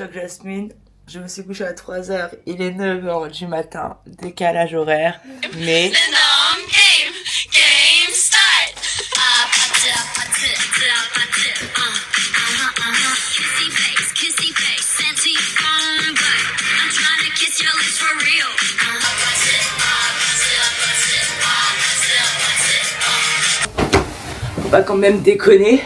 choc Jasmine. Je me suis couchée à 3h, il est 9h du matin, décalage horaire, mais... Faut pas quand même déconner.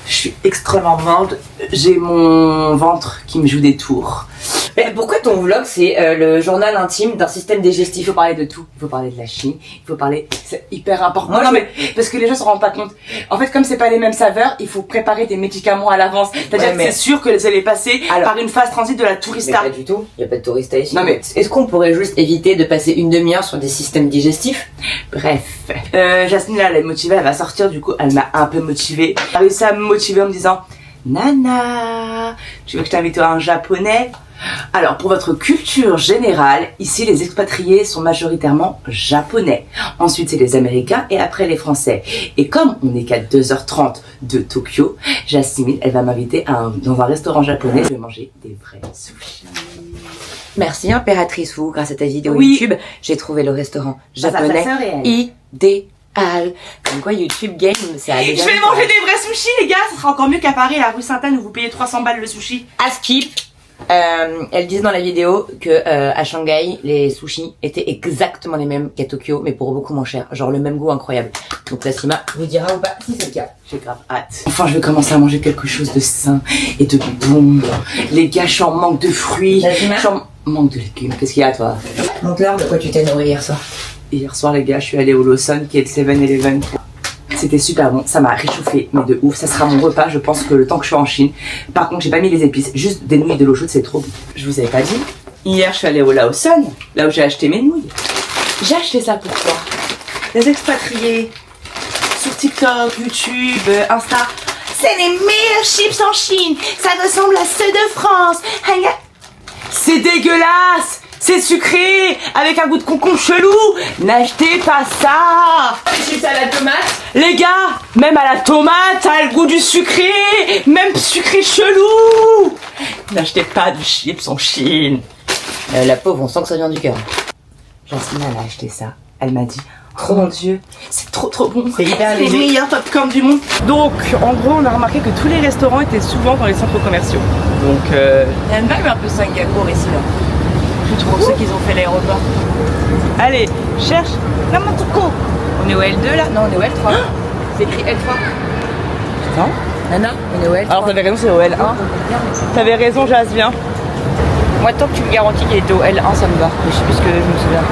Je suis extrêmement morte, j'ai mon ventre qui me joue des tours. Mais pourquoi ton vlog c'est le journal intime d'un système digestif? Il faut parler de tout. Il faut parler de la Chine, il faut parler... C'est hyper important. Non mais parce que les gens se rendent pas compte. En fait comme c'est pas les mêmes saveurs, il faut préparer des médicaments à l'avance. C'est-à-dire que c'est sûr que vous allez passer par une phase transit de la tourista. Mais pas du tout, il y a pas de tourista ici. Non mais est-ce qu'on pourrait juste éviter de passer une demi-heure sur des systèmes digestifs? Bref. Jasmine là elle est motivée, elle va sortir, du coup elle m'a un peu motivée. Elle a réussi à me motiver en me disant Nana, tu veux que je t'invite à un japonais? Alors, pour votre culture générale, ici les expatriés sont majoritairement japonais. Ensuite, c'est les Américains et après les Français. Et comme on n'est qu'à 2h30 de Tokyo, Jasmine, elle va m'inviter dans un restaurant japonais. Je vais manger des vrais sushis. Merci Impératrice Wu, grâce à ta vidéo YouTube, j'ai trouvé le restaurant japonais idéal. Comme quoi YouTube Game, ça a déjà... Je vais manger des vrais sushis les gars, ça sera encore mieux qu'à Paris, à la rue Sainte-Anne où vous payez 300 balles le sushi. À skip. Elle disait dans la vidéo que à Shanghai les sushis étaient exactement les mêmes qu'à Tokyo mais pour beaucoup moins cher, genre le même goût incroyable. Donc la Sima vous dira ou pas si c'est le cas. J'ai grave hâte. Enfin je vais commencer à manger quelque chose de sain et de bon. Les gars je suis en manque de fruits, je suis en manque de légumes. Qu'est-ce qu'il y a toi? Montre-leur de quoi tu t'es nourri hier soir. Hier soir les gars je suis allée au Lawson qui est le 7-Eleven. C'était super bon, ça m'a réchauffé, mais de ouf. Ça sera mon repas, je pense que le temps que je suis en Chine. Par contre, j'ai pas mis les épices, juste des nouilles et de l'eau chaude, c'est trop bon. Je vous avais pas dit. Hier, je suis allée au Lawson, là où j'ai acheté mes nouilles. J'ai acheté ça pour quoi? Les expatriés sur TikTok, YouTube, Insta. C'est les meilleurs chips en Chine. Ça ressemble à ceux de France. C'est dégueulasse. C'est sucré, avec un goût de concombre chelou. N'achetez pas ça. Les chips à la tomate. Les gars, même à la tomate, ça a le goût du sucré. Même sucré chelou. N'achetez pas de chips en Chine. La pauvre, on sent que ça vient du cœur. Jasmine, elle a acheté ça. Elle m'a dit, oh mon dieu, c'est trop bon. C'est hyper les léger. meilleurs popcorn du monde. Donc, en gros, on a remarqué que tous les restaurants étaient souvent dans les centres commerciaux. Donc, il y a une vibe un peu Singapour ici là. Pour ceux qui ont fait l'aéroport. Allez, cherche Namatuko. On est au L2 là? Non, on est au L3. C'est écrit L3. Non? Nana, on est au L3. Alors t'avais raison, c'est au L1. T'avais raison, Jas, viens. Moi, tant que tu me garantis qu'il était au L1, ça me va. Mais je sais plus ce que je me souviens.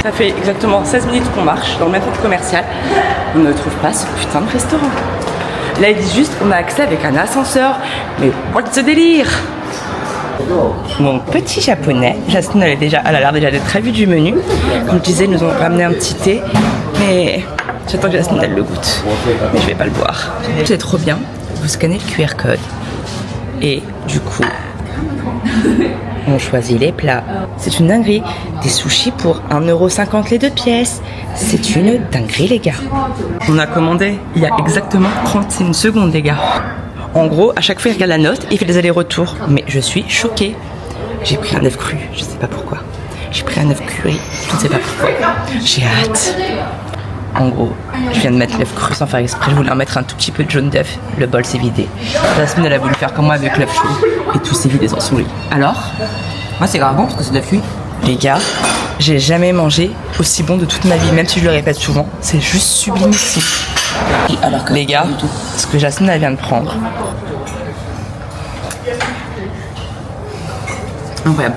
Ça fait exactement 16 minutes qu'on marche dans le même centre commercial. On ne trouve pas ce putain de restaurant. Là, ils disent juste qu'on a accès avec un ascenseur. Mais what's the délire? Mon petit japonais, Jasmine, elle a l'air déjà d'être très vue du menu. Comme je disais, ils nous ont ramené un petit thé. Mais j'attends que Jasmine elle le goûte. Mais je vais pas le boire. C'est trop bien. Vous scannez le QR code. Et du coup, on choisit les plats. C'est une dinguerie. Des sushis pour 1,50€ les 2 pièces. C'est une dinguerie les gars. On a commandé il y a exactement 31 secondes les gars. En gros, à chaque fois il regarde la note et il fait des allers-retours. Mais je suis choquée. J'ai pris un œuf cru, je sais pas pourquoi. J'ai pris un œuf curry, je ne sais pas pourquoi. J'ai hâte. En gros, je viens de mettre l'œuf cru sans faire exprès. Je voulais en mettre un tout petit peu de jaune d'œuf. Le bol s'est vidé. Jasmine, elle a voulu faire comme moi avec l'œuf chaud. Et tout s'est vidé dans son lit. Alors, Moi, c'est grave bon parce que c'est de cuit. les gars, j'ai jamais mangé aussi bon de toute ma vie. Même si je le répète souvent, c'est juste sublime ici. Alors que Les gars, ce que Jasmine elle vient de prendre. Incroyable.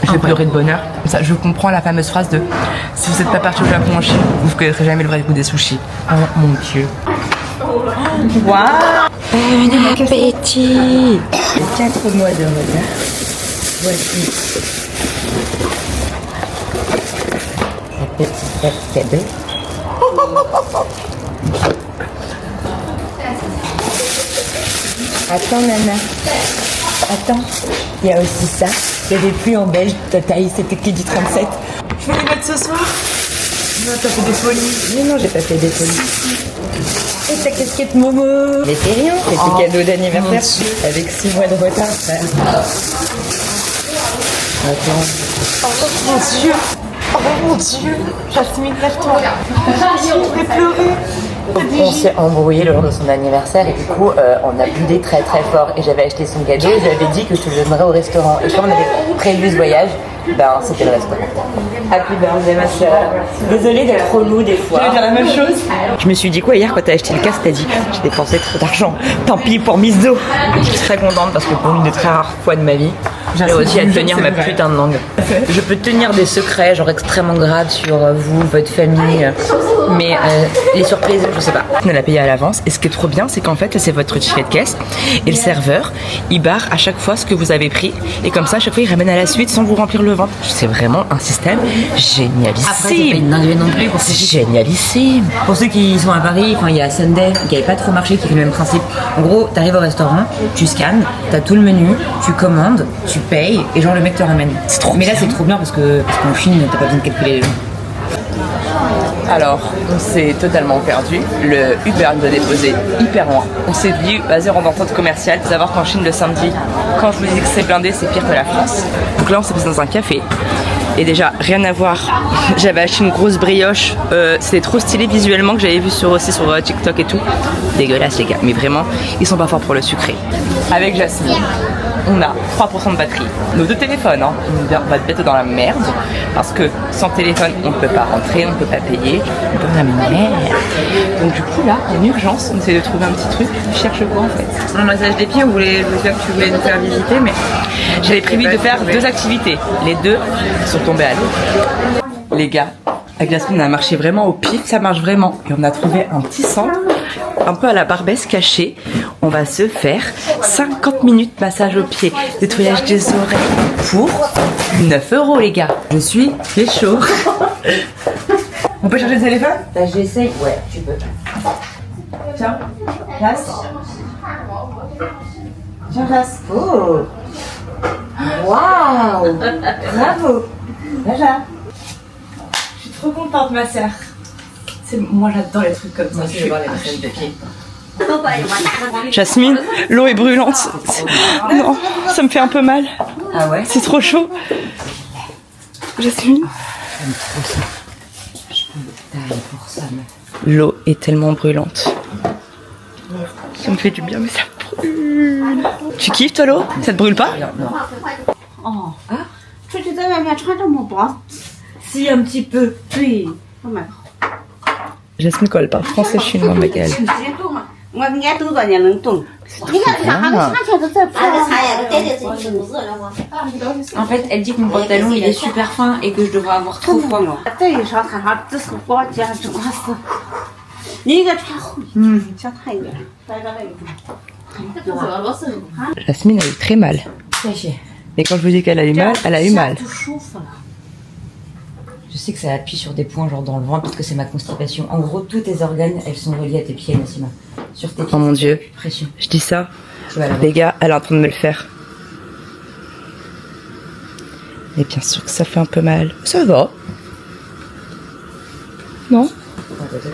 Je vais pleurer de bonheur. Comme ça, je comprends la fameuse phrase de si vous n'êtes pas parti au Japon en Chine, vous ne connaîtrez jamais le vrai goût des sushis. Oh mon dieu. Waouh. Bon appétit. 4 mois de retard. Voici la petite cadeau. Attends, Nana. Attends. Il y a aussi ça. Il y a des pluies en belge. Ta taille, c'était qui du 37. Je vais les mettre ce soir. Non, t'as fait des folies. Mais non, j'ai pas fait des folies. Et ta casquette Momo. Mais c'est rien, c'est tes cadeaux d'anniversaire. Avec 6 mois de retard, frère. Attends. Oh mon Dieu. Oh mon Dieu. Jasmine, lève-toi. Je vais pleurer. On s'est embrouillé le jour de son anniversaire et du coup on a budé très très fort et j'avais acheté son cadeau et j'avais dit que je te le donnerais au restaurant et quand on avait prévu ce voyage, ben c'était le restaurant. Happy birthday ma soeur. Désolée d'être relou des fois. Je vais dire la même chose. Je me suis dit quoi hier quand t'as acheté le casque, t'as dit j'ai dépensé trop d'argent, tant pis pour Miss Do. Je suis très contente parce que pour une des très rares fois de ma vie, j'ai réussi à tenir ma putain de langue. Je peux tenir des secrets genre extrêmement graves sur vous, votre famille, mais les surprises, je sais pas. On l'a payé à l'avance et ce qui est trop bien c'est qu'en fait c'est votre ticket de caisse et le serveur il barre à chaque fois ce que vous avez pris et comme ça à chaque fois il ramène à la suite sans vous remplir le ventre. C'est vraiment un système génialissime. Après c'est pas une dinguerie non plus. C'est génialissime. Pour ceux qui sont à Paris, il y a Sunday qui n'avait pas trop marché, qui fait le même principe. En gros, t'arrives au restaurant, tu scannes, t'as tout le menu, tu commandes, tu payes et genre le mec te ramène. C'est trop Mais là bien. c'est trop bien parce qu'en Chine t'as pas besoin de calculer les gens. Alors, on s'est totalement perdu. Le Uber nous a déposé hyper loin. On s'est dit, vas-y, on va en centre commercial. Faut savoir qu'en Chine, le samedi, quand je vous dis que c'est blindé, c'est pire que la France. Donc là, on s'est passé dans un café. Et déjà, rien à voir. J'avais acheté une grosse brioche. C'était trop stylé visuellement que j'avais vu aussi sur TikTok et tout. Dégueulasse, les gars. Mais vraiment, ils sont pas forts pour le sucré. Avec Jasmine, on a 3% de batterie. Nos 2 téléphones, hein, on va être bientôt dans la merde. Parce que sans téléphone, on ne peut pas rentrer, on ne peut pas payer. On peut dans la merde. Donc du coup, là, en urgence, on essaie de trouver un petit truc. Je cherche quoi en fait? Un massage des pieds, je voulais dire que tu voulais nous faire visiter, mais J'avais prévu de faire 2 activités. Les 2 sont tombées à l'eau. Les gars, avec Jasmine, on a marché vraiment au pif, ça marche vraiment. Et on a trouvé un petit centre, un peu à la Barbès caché. On va se faire 50 minutes massage aux pieds, nettoyage des oreilles pour 9 € les gars. Je suis chaud. On peut charger le téléphone? Bah, j'essaye. Ouais, tu peux. Tiens, place. Tiens, place. Oh. Waouh. Bravo. Déjà. Je suis trop contente ma sœur. Moi j'adore les trucs comme ça. Je vais voir les massages de pieds. Jasmine, l'eau est brûlante. Non, ça me fait un peu mal. Ah ouais? C'est trop chaud. Jasmine. Pour ça, L'eau est tellement brûlante. Ça me fait du bien, mais ça brûle. Tu kiffes toi l'eau? Ça te brûle pas? 出去在外面穿这么薄， Si, un petit peu. 对，我买 Jasmine, quand elle parle français, chinois, ma gueule. 挺激动啊！我人家动作也能动。你看这还没上去都在拍。 en fait elle dit que mon pantalon il est super fin et que je devrais avoir trop froid moi. 这一双穿上只是光肩主要是，你应该穿厚一点，小太远，待到那个。 Jasmine a eu très mal. Et quand je vous dis qu'elle a eu mal, elle a eu mal. Je sais que ça appuie sur des points genre dans le ventre parce que c'est ma constipation. En gros tous tes organes elles sont reliés à tes pieds Nassima. Sur tes pieds. Oh mon Dieu. Précieux. Je dis ça. Tu vas la voir. Les gars, elle est en train de me le faire. Et bien sûr que ça fait un peu mal. Ça va. Non?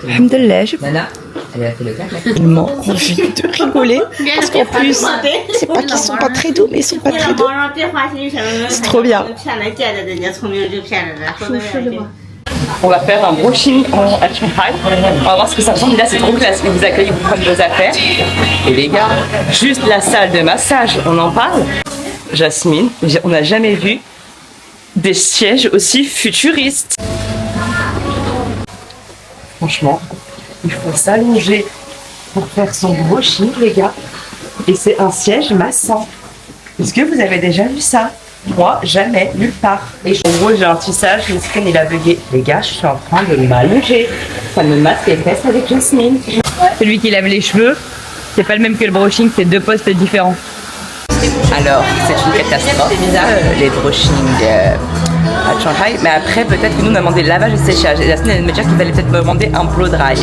Alhamdulillah, j'ai Nana, elle a fait le clac. tellement envie de rigoler. Parce qu'en plus, c'est pas qu'ils sont pas très doux, mais ils sont pas très doux. C'est trop bien. On va faire un brushing à Shanghai. On va voir ce que ça ressemble. Et là, c'est trop classe. Ils vous accueillent, ils vous prennent vos affaires. Et les gars, juste la salle de massage, on en parle. Jasmine, on n'a jamais vu des sièges aussi futuristes. Franchement, il faut s'allonger pour faire son brushing, les gars. Et c'est un siège massant. Est-ce que vous avez déjà vu ça? Moi, jamais, nulle part. Et en gros, j'ai un tissage, le screen il a bugué. Les gars, je suis en train de m'allonger. Ça me masse les fesses avec Jasmine. Celui qui lave les cheveux, c'est pas le même que le brushing, c'est 2 postes différents. Alors, c'est une catastrophe. Les brushings à de Shanghai, mais après peut-être que nous on a demandé lavage et séchage. Et Yasmine elle me dire qu'il fallait peut-être me demander un blow dry.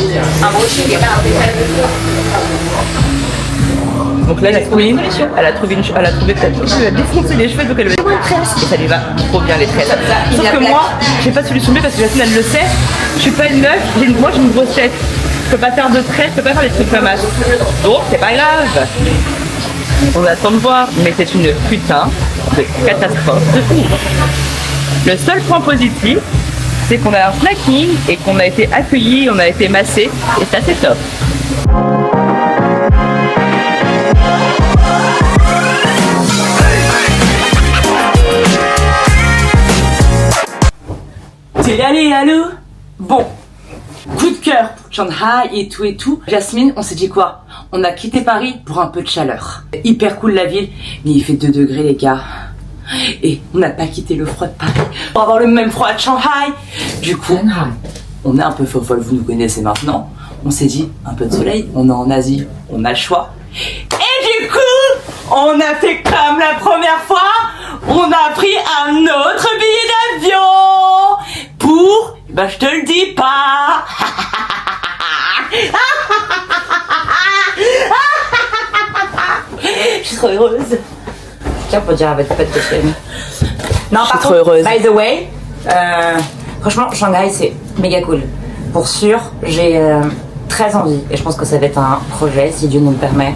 Donc là, la Queen, elle a trouvé peut-être elle a défoncé les cheveux, donc elle veut des tresses. Et ça lui va trop bien les tresses. Sauf que moi, j'ai pas de solution B parce que Yasmine elle le sait. Je suis pas une meuf, moi j'ai une grosse tête. Je peux pas faire de tresses, je peux pas faire des trucs comme ça. Donc c'est pas grave. On attend de voir, mais c'est une putain de catastrophe de fou. Le seul point positif, c'est qu'on a un snacking et qu'on a été accueillis, on a été massés et ça c'est top. C'est allé, allô? Bon, coup de cœur, Shanghai et tout. Jasmine, on s'est dit quoi? On a quitté Paris pour un peu de chaleur. Hyper cool la ville, mais il fait 2 degrés les gars. Et on n'a pas quitté le froid de Paris pour avoir le même froid de Shanghai. Du coup, on est un peu folle, vous nous connaissez maintenant. On s'est dit, un peu de soleil, on est en Asie, on a le choix. Et du coup, on a fait comme la première fois, on a pris un autre billet d'avion pour, bah je te le dis pas. Je suis trop heureuse. Tiens, pour dire à votre pote que je t'aime. Non, Je suis trop heureuse. By the way, franchement, Shanghai, c'est méga cool. Pour sûr, j'ai très envie, et je pense que ça va être un projet, si Dieu nous le permet,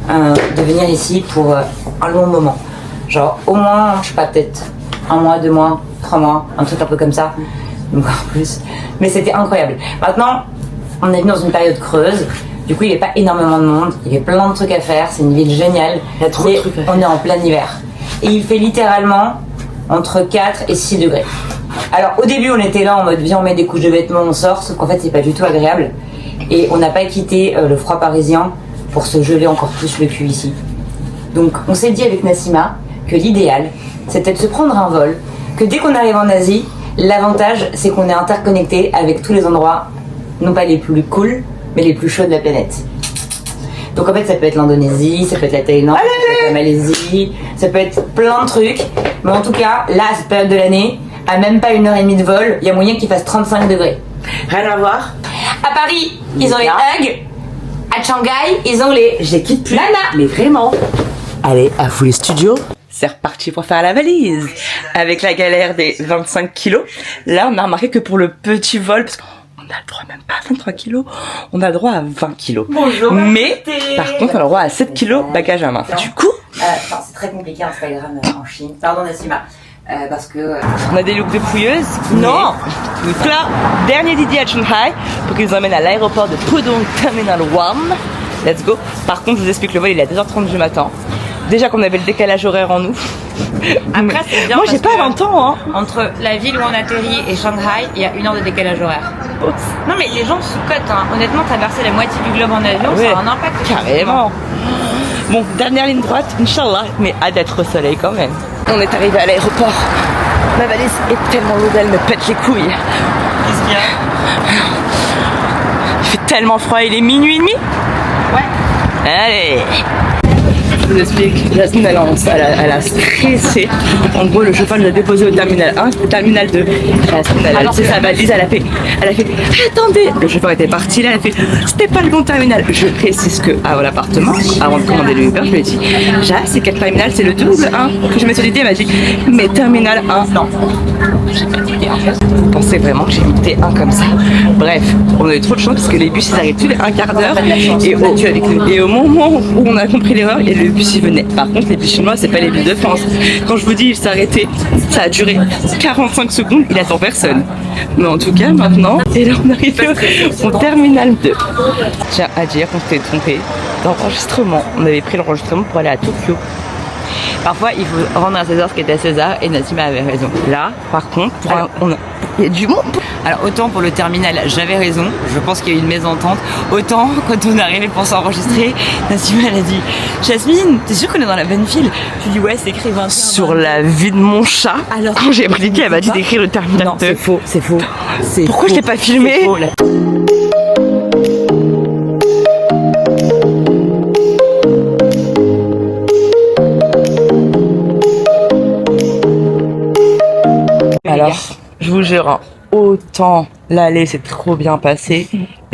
de venir ici pour un long moment. Genre, au moins, je sais pas, peut-être 1 mois, 2 mois, 3 mois, un truc un peu comme ça. Donc en plus. Mais c'était incroyable. Maintenant, on est venu dans une période creuse. Du coup, il n'y avait pas énormément de monde. Il y avait plein de trucs à faire. C'est une ville géniale. Il y a trop de trucs à faire. On est en plein hiver. Et il fait littéralement entre 4 et 6 degrés. Alors, au début, on était là en mode, viens, on met des couches de vêtements, on sort. Sauf qu'en fait, c'est pas du tout agréable. Et on n'a pas quitté le froid parisien pour se geler encore plus le cul ici. Donc, on s'est dit avec Nassima que l'idéal, c'était de se prendre un vol. Que dès qu'on arrive en Asie, l'avantage, c'est qu'on est interconnecté avec tous les endroits, non pas les plus cool, mais les plus chauds de la planète. Donc en fait, ça peut être l'Indonésie, ça peut être la Thaïlande, ça peut être la Malaisie, ça peut être plein de trucs. Mais en tout cas, là, à cette période de l'année, à même pas 1h30 de vol, il y a moyen qu'il fasse 35 degrés. Rien à voir. À Paris, ils ont les Hugs. À Shanghai, ils ont les... Je les quitte plus. Nana. Mais vraiment. Allez, à vous les studios. C'est reparti pour faire la valise. Avec la galère des 25 kilos. Là, on a remarqué que pour le petit vol, parce qu'on a le droit même pas à 23 kilos, on a le droit à 20 kilos. Bonjour. Mais, par contre, on a le droit à 7 kilos bagage à main. Du coup, c'est très compliqué Instagram en Chine. Pardon, Nassima. Parce que... on a des looks de fouilleuse. Non. Donc là, dernier Didi à Shanghai pour qu'ils nous emmènent à l'aéroport de Pudong Terminal 1. Let's go. Par contre, je vous explique, le vol il est à 2h30 du matin. Déjà qu'on avait le décalage horaire en nous. Après, c'est bien. Moi, j'ai pas 20 ans, hein. Entre la ville où on atterrit et Shanghai, il y a 1 heure de décalage horaire. Non, mais les gens sous-cotent, hein. Honnêtement, traverser la moitié du globe en avion, Ouais, ça a un impact. carrément. Bon, dernière ligne droite, Inch'Allah, mais hâte d'être au soleil quand même. On est arrivé à l'aéroport. Ma valise est tellement lourde, elle me pète les couilles. Qu'est-ce qu'il y a? Il fait tellement froid, il est minuit et demi. Ouais. Allez. Je vous explique, Jasmine elle a stressé. En gros, le chauffeur nous a déposé au terminal 1, au terminal 2. Jasmine elle a laissé sa valise, elle a fait attendez. Le chauffeur était parti là, elle a fait c'était pas le bon terminal. Je précise que avant l'appartement, avant de commander le Uber, je lui ai dit Jas, c'est quel terminal? C'est le 2 ou le 1? Que je m'ai solidé, elle m'a dit mais terminal 1. Non. J'ai pas dit vous pensez vraiment que j'ai mis T1 comme ça? Bref, on a eu trop de chance parce que les bus ils arrivent tous les 1/4 d'heure et au moment où on a compris l'erreur et le bus il venait. Par contre les bus chinois c'est pas les bus de France. Quand je vous dis il s'est arrêté, ça a duré 45 secondes, il attend personne. Mais en tout cas maintenant, et là on arrive au terminal 2. Tiens à dire qu'on s'était trompé d'enregistrement. On avait pris l'enregistrement pour aller à Tokyo. Parfois, il faut rendre à César ce qui est à César, et Nassima avait raison. Là, par contre, il y a du monde. Alors autant pour le terminal, j'avais raison, je pense qu'il y a eu une mésentente. Autant quand on est arrivé pour s'enregistrer, Nassima elle a dit Jasmine, t'es sûre qu'on est dans la bonne ville? Je lui dis ouais, c'est écrit 21. Sur la vie de mon chat, alors quand j'ai expliqué, elle m'a dit d'écrire le terminal 2. C'est faux, c'est faux. Pourquoi je l'ai pas filmé? Alors, je vous jure, hein, autant l'aller c'est trop bien passé,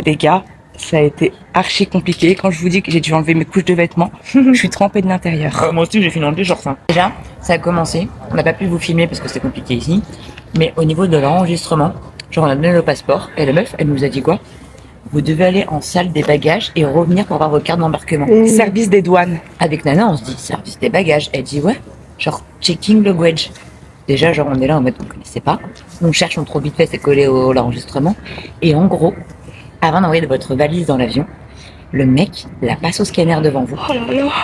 les gars, ça a été archi compliqué. Quand je vous dis que j'ai dû enlever mes couches de vêtements, je suis trempée de l'intérieur. Moi aussi, j'ai fini en t-shirt. Déjà, ça a commencé. On n'a pas pu vous filmer parce que c'était compliqué ici. Mais au niveau de l'enregistrement, genre on a donné le passeport et la meuf, elle nous a dit quoi? Vous devez aller en salle des bagages et revenir pour avoir vos cartes d'embarquement. Service des douanes. Avec Nana, on se dit service des bagages. Elle dit ouais, genre checking luggage. Déjà, genre on est là en mode on connaissait pas. On cherche, on trouve vite fait, c'est collé au l'enregistrement. Et en gros, avant d'envoyer votre valise dans l'avion, le mec la passe au scanner devant vous,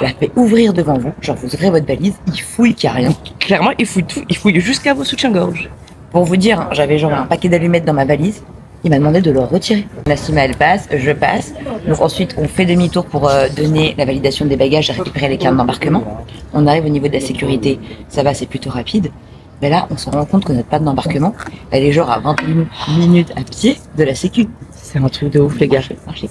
la fait ouvrir devant vous, genre vous ouvrez votre valise, il fouille qu'il n'y a rien. Clairement, il fouille tout, il fouille jusqu'à vos soutiens-gorge. Pour vous dire, j'avais genre un paquet d'allumettes dans ma valise, il m'a demandé de le retirer. Nassima elle passe, je passe, donc ensuite on fait demi-tour pour donner la validation des bagages et récupérer les cartes d'embarquement. On arrive au niveau de la sécurité, ça va, c'est plutôt rapide. Mais là, on se rend compte que notre panne d'embarquement, elle est genre à 21 minutes à pied de la sécu. C'est un truc de ouf, les gars. Marcher.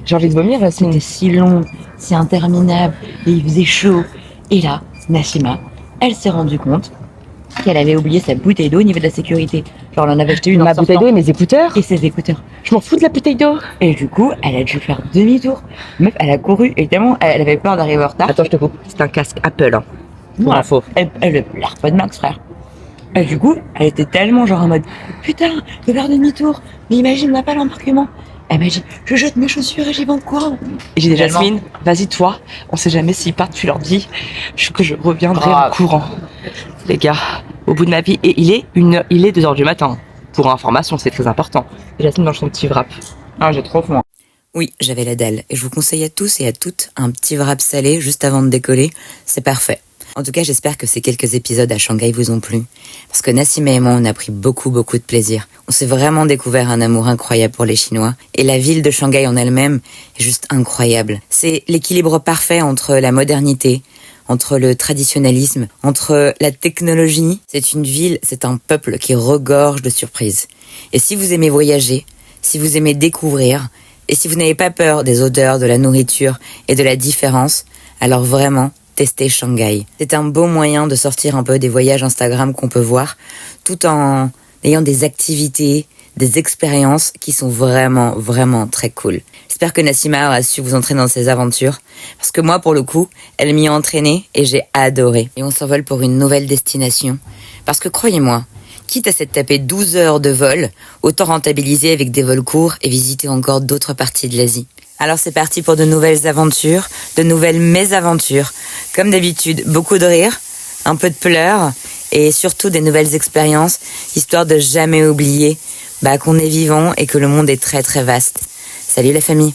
J'ai envie de vomir, là, C'était si long, c'est interminable, et il faisait chaud. Et là, Nassima, elle s'est rendue compte qu'elle avait oublié sa bouteille d'eau au niveau de la sécurité. Genre, elle en avait acheté une Ma en bouteille d'eau et mes écouteurs. et ses écouteurs. Je m'en fous de la bouteille d'eau. Et du coup, elle a dû faire demi-tour. Meuf, elle a couru, et tellement elle avait peur d'arriver en retard. Attends, je te coupe. C'est un casque Apple, hein. Pour info. Elle l'AirPod Max, frère. Et du coup, elle était tellement genre en mode putain, faut faire demi-tour. Mais imagine, on n'a pas l'embarquement. Elle m'a dit, je jette mes chaussures et j'y vais en courant. Et j'ai dit, Tellement. Jasmine, vas-y toi, on sait jamais s'ils partent, tu leur dis que je reviendrai en courant. Les gars, au bout de ma vie, et il est 2h du matin. Pour information, c'est très important. Et Jasmine mange son petit wrap. Ah, j'ai trop faim. Oui, j'avais la dalle. Et je vous conseille à tous et à toutes un petit wrap salé juste avant de décoller. C'est parfait. En tout cas, j'espère que ces quelques épisodes à Shanghai vous ont plu. Parce que Nassima et moi, on a pris beaucoup de plaisir. On s'est vraiment découvert un amour incroyable pour les Chinois. Et la ville de Shanghai en elle-même est juste incroyable. C'est l'équilibre parfait entre la modernité, entre le traditionnalisme, entre la technologie. C'est une ville, c'est un peuple qui regorge de surprises. Et si vous aimez voyager, si vous aimez découvrir, et si vous n'avez pas peur des odeurs, de la nourriture et de la différence, alors vraiment, testez Shanghai. C'est un beau moyen de sortir un peu des voyages Instagram qu'on peut voir, tout en ayant des activités, des expériences qui sont vraiment très cool. J'espère que Nassima a su vous entraîner dans ses aventures, parce que moi, pour le coup, elle m'y a entraîné et j'ai adoré. Et on s'envole pour une nouvelle destination, parce que croyez-moi, quitte à s'être tapé 12 heures de vol, autant rentabiliser avec des vols courts et visiter encore d'autres parties de l'Asie. Alors c'est parti pour de nouvelles aventures, de nouvelles mésaventures. Comme d'habitude, beaucoup de rires, un peu de pleurs et surtout des nouvelles expériences, histoire de jamais oublier qu'on est vivant et que le monde est très vaste. Salut la famille!